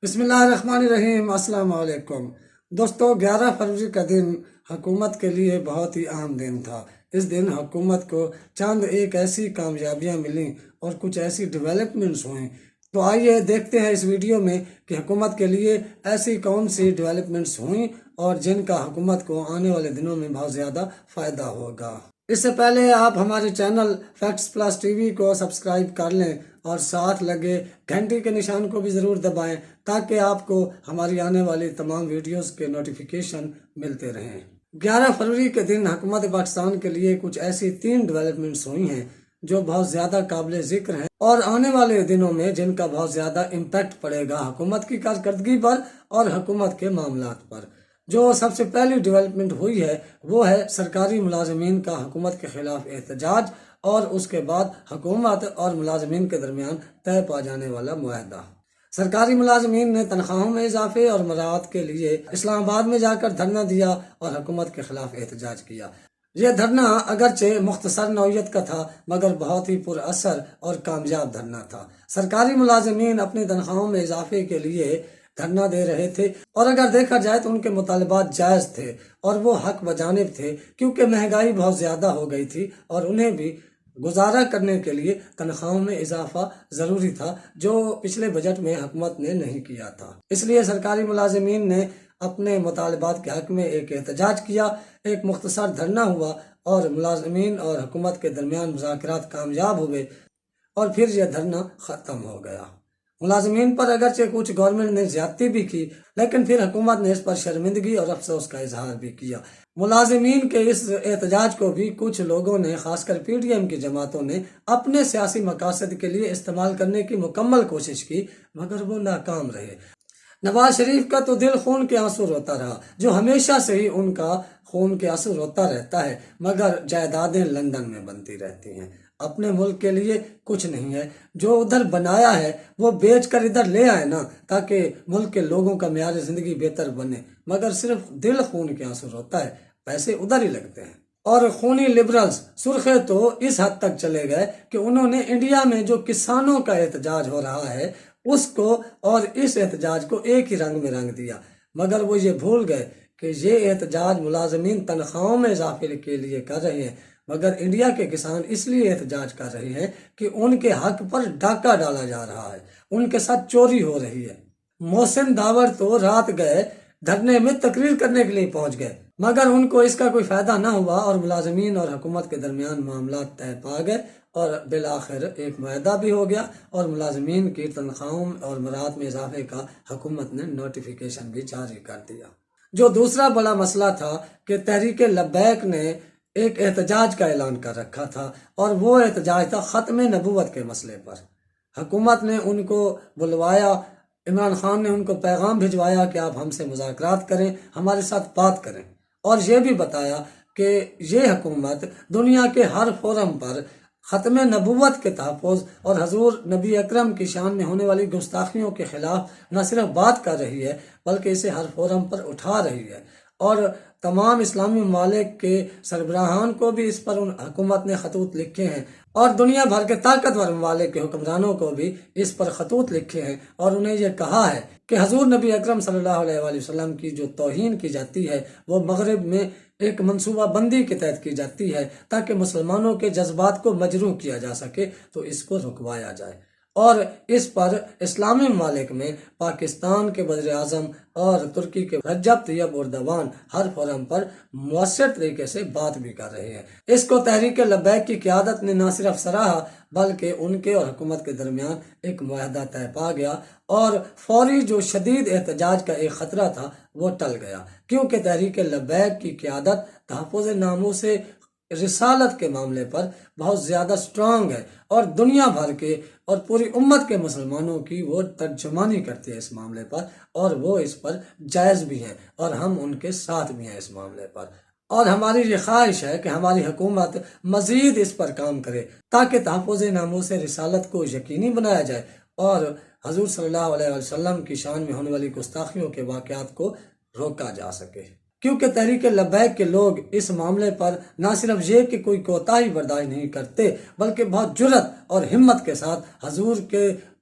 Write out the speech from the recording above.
بسم اللہ الرحمن الرحیم۔ السلام علیکم دوستو، 11 فروری کا دن حکومت کے لیے بہت ہی اہم دن تھا۔ اس دن حکومت کو چند ایک ایسی کامیابیاں ملیں اور کچھ ایسی ڈیولپمنٹس ہوئیں۔ تو آئیے دیکھتے ہیں اس ویڈیو میں کہ حکومت کے لیے ایسی کون سی ڈیولپمنٹس ہوئیں اور جن کا حکومت کو آنے والے دنوں میں بہت زیادہ فائدہ ہوگا۔ اس سے پہلے آپ ہمارے channel facts plus T V کو سبسکرائب کر لیں اور ساتھ لگے گھنٹی کے نشان کو بھی ضرور دبائیں تاکہ آپ کو ہماری آنے والی تمام ویڈیوز کے نوٹیفیکیشن ملتے رہیں۔ 11 فروری کے دن حکومت پاکستان کے لیے کچھ ایسی 3 ڈیولپمنٹس ہوئی ہیں جو بہت زیادہ قابل ذکر ہیں اور آنے والے دنوں میں جن کا بہت زیادہ امپیکٹ پڑے گا حکومت کی کارکردگی پر اور حکومت کے معاملات پر۔ جو سب سے پہلی ڈیولپمنٹ ہوئی ہے وہ ہے سرکاری ملازمین کا حکومت کے خلاف احتجاج اور اس کے بعد حکومت اور ملازمین کے درمیان طے پا جانے والا معاہدہ۔ سرکاری ملازمین نے تنخواہوں میں اضافے اور مراعات کے لیے اسلام آباد میں جا کر دھرنا دیا اور حکومت کے خلاف احتجاج کیا۔ یہ دھرنا اگرچہ مختصر نوعیت کا تھا مگر بہت ہی پر اثر اور کامیاب دھرنا تھا۔ سرکاری ملازمین اپنی تنخواہوں میں اضافے کے لیے دھرنا دے رہے تھے اور اگر دیکھا جائے تو ان کے مطالبات جائز تھے اور وہ حق بجانب تھے کیونکہ مہنگائی بہت زیادہ ہو گئی تھی اور انہیں بھی گزارا کرنے کے لیے تنخواہوں میں اضافہ ضروری تھا جو پچھلے بجٹ میں حکومت نے نہیں کیا تھا۔ اس لیے سرکاری ملازمین نے اپنے مطالبات کے حق میں ایک احتجاج کیا، ایک مختصر دھرنا ہوا اور ملازمین اور حکومت کے درمیان مذاکرات کامیاب ہوئے اور پھر یہ دھرنا ختم ہو گیا۔ ملازمین پر اگرچہ کچھ گورنمنٹ نے زیادتی بھی کی لیکن پھر حکومت نے اس پر شرمندگی اور افسوس کا اظہار بھی کیا۔ ملازمین کے اس احتجاج کو بھی کچھ لوگوں نے خاص کر پی ڈی ایم کی جماعتوں نے اپنے سیاسی مقاصد کے لیے استعمال کرنے کی مکمل کوشش کی مگر وہ ناکام رہے۔ نواز شریف کا تو دل خون کے آنسو روتا رہا، جو ہمیشہ سے ہی ان کا خون کے آنسو روتا رہتا ہے مگر جائیدادیں لندن میں بنتی رہتی ہیں۔ اپنے ملک کے لیے کچھ نہیں ہے، جو ادھر بنایا ہے وہ بیچ کر ادھر لے آئے نا تاکہ ملک کے لوگوں کا معیار زندگی بہتر بنے، مگر صرف دل خون کے آنسو روتا ہے، پیسے ادھر ہی لگتے ہیں۔ اور خونی لبرلز سرخے تو اس حد تک چلے گئے کہ انہوں نے انڈیا میں جو کسانوں کا احتجاج ہو رہا ہے اس کو اور اس احتجاج کو ایک ہی رنگ میں رنگ دیا، مگر وہ یہ بھول گئے کہ یہ احتجاج ملازمین تنخواہوں میں اضافے کے لیے کر رہے ہیں مگر انڈیا کے کسان اس لیے احتجاج کر رہے ہیں کہ ان کے حق پر ڈاکہ ڈالا جا رہا ہے، ان کے ساتھ چوری ہو رہی ہے۔ محسن داور تو رات گئے دھرنے میں تقریر کرنے کے لیے پہنچ گئے مگر ان کو اس کا کوئی فائدہ نہ ہوا اور ملازمین اور حکومت کے درمیان معاملات طے پا گئے اور بالآخر ایک معاہدہ بھی ہو گیا اور ملازمین کی تنخواہوں اور مراعات میں اضافے کا حکومت نے نوٹیفیکیشن بھی جاری کر دیا۔ جو دوسرا بڑا مسئلہ تھا کہ تحریک لبیک نے ایک احتجاج کا اعلان کر رکھا تھا اور وہ احتجاج تھا ختم نبوت کے مسئلے پر۔ حکومت نے ان کو بلوایا، عمران خان نے ان کو پیغام بھجوایا کہ آپ ہم سے مذاکرات کریں، ہمارے ساتھ بات کریں اور یہ بھی بتایا کہ یہ حکومت دنیا کے ہر فورم پر ختم نبوت کے تحفظ اور حضور نبی اکرم کی شان میں ہونے والی گستاخیوں کے خلاف نہ صرف بات کر رہی ہے بلکہ اسے ہر فورم پر اٹھا رہی ہے اور تمام اسلامی ممالک کے سربراہان کو بھی اس پر حکومت نے خطوط لکھے ہیں اور دنیا بھر کے طاقتور ممالک کے حکمرانوں کو بھی اس پر خطوط لکھے ہیں اور انہیں یہ کہا ہے کہ حضور نبی اکرم صلی اللہ علیہ وآلہ وسلم کی جو توہین کی جاتی ہے وہ مغرب میں ایک منصوبہ بندی کے تحت کی جاتی ہے تاکہ مسلمانوں کے جذبات کو مجروح کیا جا سکے تو اس کو رکوایا جائے اور اس پر اسلامی ممالک میں پاکستان کے وزیر اعظم اور ترکی کے رجب طیب اردوان ہر فورم پر مؤثر طریقے سے بات بھی کر رہے ہیں۔ اس کو تحریک لبیک کی قیادت نے نہ صرف سراہا بلکہ ان کے اور حکومت کے درمیان ایک معاہدہ طے پا گیا اور فوری جو شدید احتجاج کا ایک خطرہ تھا وہ ٹل گیا کیونکہ تحریک لبیک کی قیادت تحفظ ناموس رسالت کے معاملے پر بہت زیادہ سٹرانگ ہے اور دنیا بھر کے اور پوری امت کے مسلمانوں کی وہ ترجمانی کرتی ہے اس معاملے پر اور وہ اس پر جائز بھی ہیں اور ہم ان کے ساتھ بھی ہیں اس معاملے پر اور ہماری یہ خواہش ہے کہ ہماری حکومت مزید اس پر کام کرے تاکہ تحفظ ناموس رسالت کو یقینی بنایا جائے اور حضور صلی اللہ علیہ وسلم کی شان میں ہونے والی گستاخیوں کے واقعات کو روکا جا سکے کیونکہ تحریک لبیک کے لوگ اس معاملے پر نہ صرف یہ کہ کوئی کوتاہی برداشت نہیں کرتے بلکہ بہت جرت اور ہمت کے ساتھ حضور کے